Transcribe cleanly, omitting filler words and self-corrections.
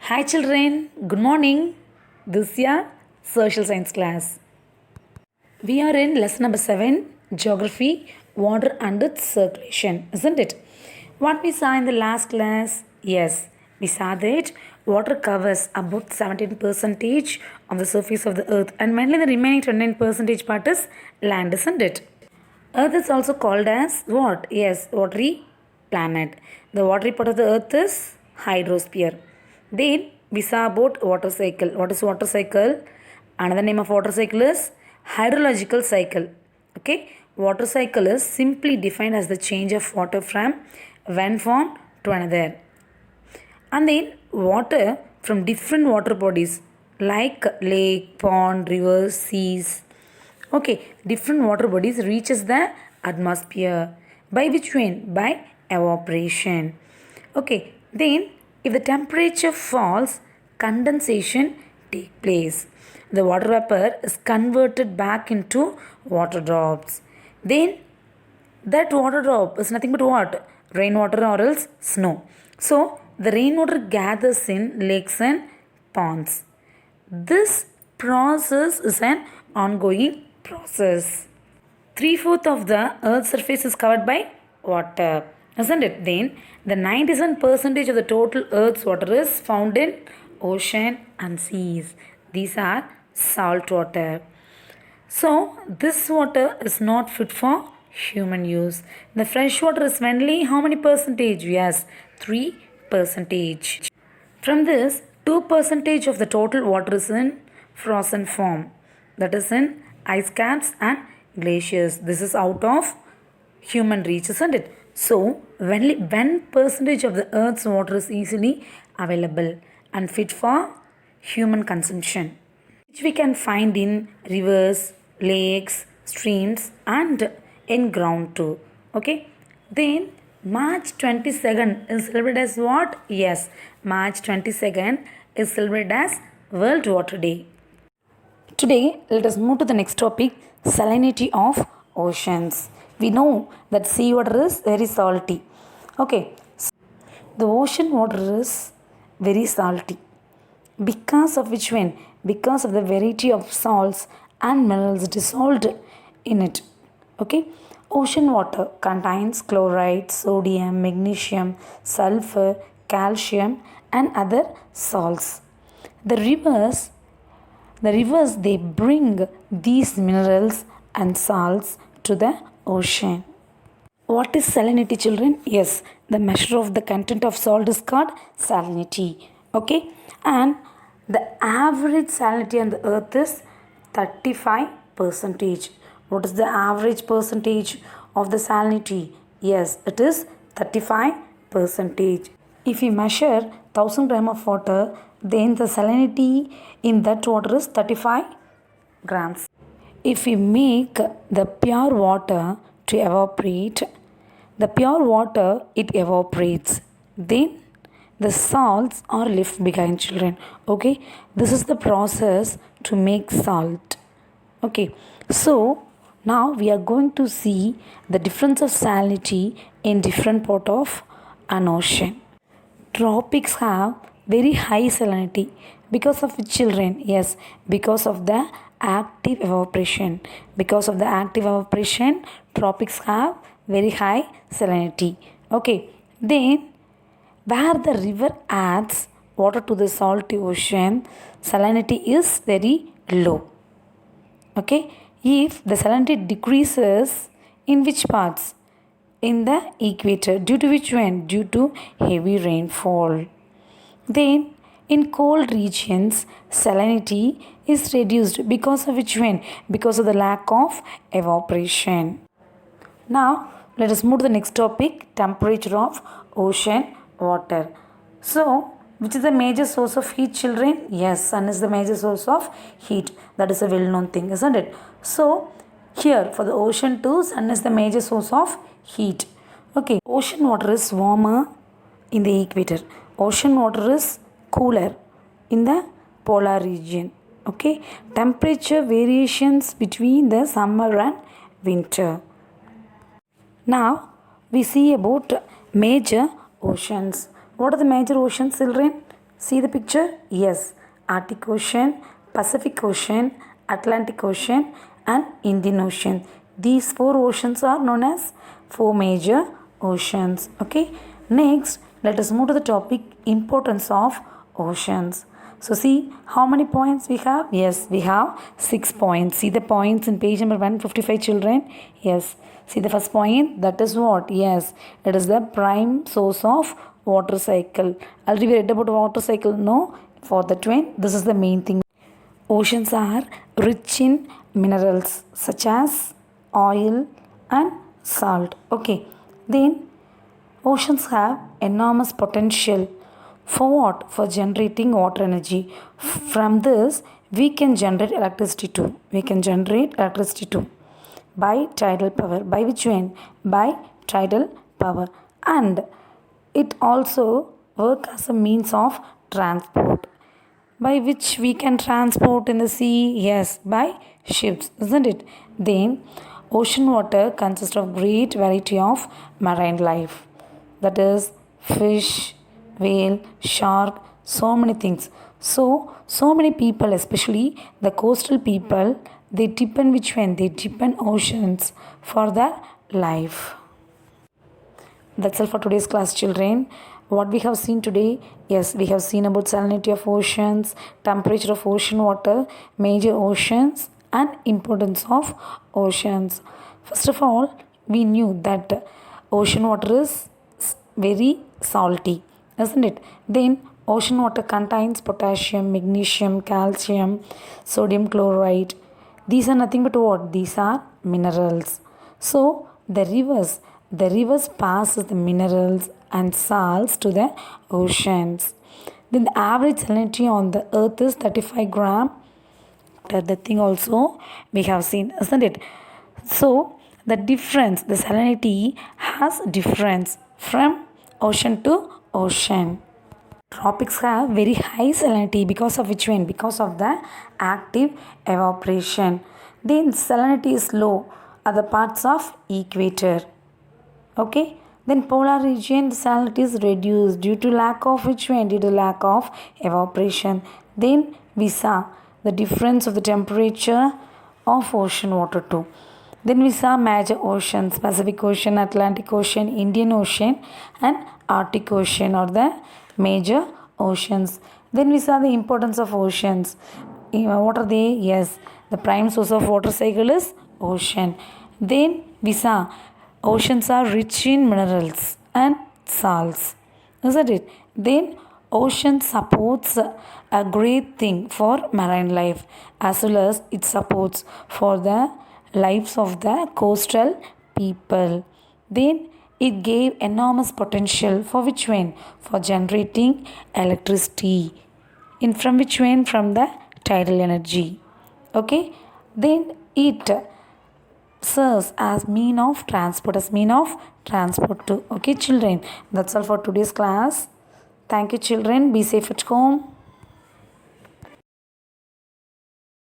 Hi children, good morning. This is your social science class. We are in lesson number 7, geography, water and its circulation, isn't it? What we saw in the last class? Yes, we saw that water covers about 17 percentage of the surface of the earth and mainly the remaining 29 percentage part is land, isn't it? Earth is also called as what? Yes, watery planet. The watery part of the earth is hydrosphere. Then we saw about water cycle. What is water cycle? Another name of water cycle is hydrological cycle. Okay, water cycle is simply defined as the change of water from one form to another. And then water from different water bodies like lake, pond, rivers, seas. Okay, different water bodies reaches the atmosphere. By which way? By evaporation. Okay, then if the temperature falls, condensation take place. The water vapor is converted back into water drops. Then that water drop is nothing but what? Rainwater or else snow. So the rainwater gathers in lakes and ponds. This process is an ongoing process. Three-fourths of the earth's surface is covered by water, isn't it? Then the 97% of the total earth's water is found in ocean and seas. These are salt water. So this water is not fit for human use. The fresh water is mainly how many percentage? Yes, 3 percentage. From this, 2 percentage of the total water is in frozen form. That is in ice caps and glaciers. This is out of human reach, isn't it? So, only 1 percentage of the earth's water is easily available and fit for human consumption, which we can find in rivers, lakes, streams, and in ground too. Okay, then March 22nd is celebrated as what? Yes, March 22nd is celebrated as World Water Day. Today, let us move to the next topic, salinity of oceans. We know that seawater is very salty. Okay, the ocean water is very salty. Because of which one? Because of the variety of salts and minerals dissolved in it. Okay, ocean water contains chloride, sodium, magnesium, sulfur, calcium, and other salts. The rivers they bring these minerals and salts to the ocean. What is salinity, children? Yes, the measure of the content of salt is called salinity. Okay, and the average salinity on the earth is 35 percentage. What is the average percentage of the salinity? Yes, it is 35 percentage. If we measure 1000 gram of water, then the salinity in that water is 35 grams. If we make the pure water to evaporate, the pure water it evaporates. Then the salts are left behind, children. Okay, this is the process to make salt. Okay, so now we are going to see the difference of salinity in different part of an ocean. Tropics have very high salinity because of children. Yes, because of the active evaporation. Because of the active evaporation, tropics have very high salinity. Okay, then where the river adds water to the salty ocean, salinity is very low. Okay, if the salinity decreases, in which parts? In the equator. Due to which one? Due to heavy rainfall. Then in cold regions, salinity is reduced because of which one? Because of the lack of evaporation. Now let us move to the next topic, temperature of ocean water. So which is the major source of heat, children? Yes, sun is the major source of heat. That is a well known thing, isn't it? So here for the ocean too, sun is the major source of heat. Okay, ocean water is warmer in the equator. Ocean water is cooler in the polar region. Okay, temperature variations between the summer and winter. Now we see about major oceans. What are the major oceans, children? See the picture? Yes. Arctic Ocean, Pacific Ocean, Atlantic Ocean, and Indian Ocean. These four oceans are known as four major oceans. Okay. Next, let us move to the topic importance of oceans. So see how many points we have? Yes, we have 6 points. See the points in page number 155, children. Yes. See the first point, that is what? Yes, it is the prime source of water cycle. Already we read about water cycle, no? For the twin, this is the main thing. Oceans are rich in minerals such as oil and salt. Okay. Then oceans have enormous potential for what? For generating water energy. From this, we can generate electricity too. We can generate electricity too by tidal power. By which one? By tidal power. And it also work as a means of transport. By which we can transport in the sea? Yes, by ships, isn't it? Then ocean water consists of great variety of marine life. That is fish, whale, shark, so many things. So many people, especially the coastal people, they depend which one? They depend oceans for their life. That's all for today's class, children. What we have seen today, yes, we have seen about salinity of oceans, temperature of ocean water, major oceans, and importance of oceans. First of all, we knew that ocean water is very salty, isn't it? Then ocean water contains potassium, magnesium, calcium, sodium chloride. These are nothing but what? These are minerals. So the rivers passes the minerals and salts to the oceans. Then the average salinity on the earth is 35 gram. The thing also we have seen, isn't it? So the difference, the salinity has difference from ocean to ocean. Tropics have very high salinity because of which one? Because of the active evaporation. Then salinity is low at the parts of equator. Okay. Then polar region the salinity is reduced due to lack of which one? Due to lack of evaporation. Then we saw the difference of the temperature of ocean water too. Then we saw major oceans, Pacific Ocean, Atlantic Ocean, Indian Ocean, and Arctic Ocean are the major oceans. Then we saw the importance of oceans. What are they? Yes, the prime source of water cycle is ocean. Then we saw oceans are rich in minerals and salts, isn't it? Then ocean supports a great thing for marine life as well as it supports for the lives of the coastal people. Then it gave enormous potential for which one? For generating electricity. In from which one? From the tidal energy. Okay. Then it serves as mean of transport too. Okay, children. That's all for today's class. Thank you, children. Be safe at home.